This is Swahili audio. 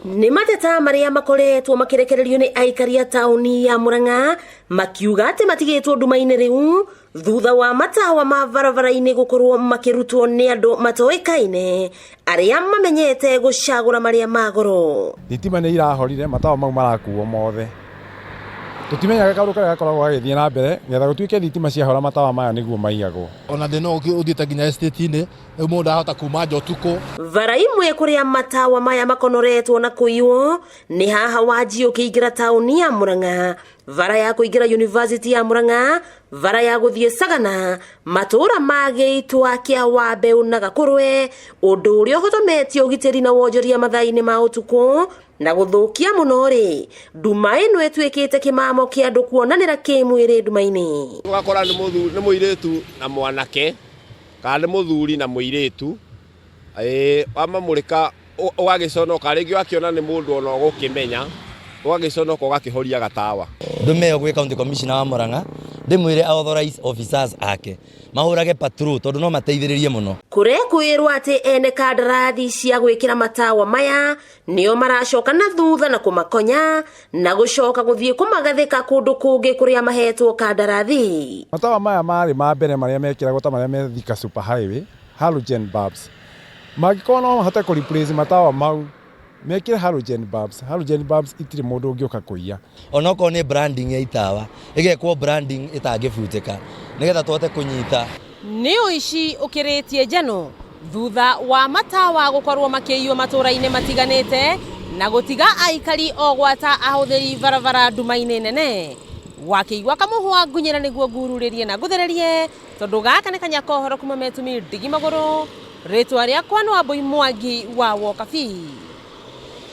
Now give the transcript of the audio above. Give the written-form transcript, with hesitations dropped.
Nĩ mateta marĩa makoretwo makirekererio nĩ aikari a tauni ya Murang'a makiuga atĩ matigĩtwo nduma-inĩ rĩu thutha wa matawa ma barabara-inĩ gũkorwo makĩrutwo nĩ andũ matoĩkaine arĩa mamenyete gũcagũra marĩa ma goro. Thitima nĩ irahorire, matawa mau marakuo mothe. Tutimenyaga kaũndũ karĩa gakoragwo gagĩthiĩ na mbere nĩgetha gũtuĩke thitima ciahora matawa maya nĩguo maiyagwo. Ona thĩna ũthiĩte nginya estate-inĩ mũndũ ndahota kuma nja ũtukũ. Bara imwe kũrĩa matawa maya makonoretwo na kũiywo nĩ haha Wanji ũkĩingĩra tauni ya Murang'a, bara ya kũingĩra University ya Murang'a, bara ya gũthiĩ Sagana, matũra ma Gĩitwa, kĩa Wambeu na Gakũrwe, ũndũ ũrĩa ũhotometie ũgitĩri na wonjoria mathaa-inĩ ma ũtukũ na gũthũkia mũno rĩ nduma ĩno ĩtuĩkĩte kĩmamo kĩa andũ kuonanĩra kĩmwĩrĩ nduma-inĩ. Ũgakora nĩ mũirĩtu na mwanake kana nĩ mũthuri na mũirĩtu wamamũrĩka ũgagĩconoka rĩngĩ wakiona nĩ mũndũ ona ũgũkĩmenya ũgagĩconoka ũgakĩhoria gatawa. Ndume gwĩ county commissioner wa Murang'a ndĩmwĩre authorize officers ake mahũrage patrol tondũ no mateithĩrĩrie mũno. Kũrekwĩrwo atĩ ene kandarathi cia gwĩkĩra matawa maya nĩo maracoka na thutha na kũmakonya na gũcoka gũthiĩ kũmagathĩka kũndũ kũngĩ kũrĩa mahetwo kandarathi. Matawa maya marĩ ma mbere marĩa mekĩragwo ta marĩa me Thika super highway halogen bulbs. Mangĩkorwo no mahote kũ-replace matawa mau mekĩre halogen bulbs itirĩ mũndũ ũngĩũka kũiya. Onokorwo nĩ branding ya itawa ĩgekwo branding ĩtangĩbutĩka nĩgetha tũhote kũnyita. Nĩ Wuici ũkĩrĩtie njano thutha wa matawa gũkorwo makĩiywo matũra-inĩ matiganĩte na gũtiga aikari o gwata ahũthĩri barabara nduma-inĩ nene. Wakĩigua kamũhwa ngunyĩra nĩguo ngururĩrie na nguthererie tondũ gaka nĩ kanyakohoro kuma Metumi Ndigi Magũrũ, rĩtwa rĩakwa nĩ Wambui Mwangi wa Wokabi.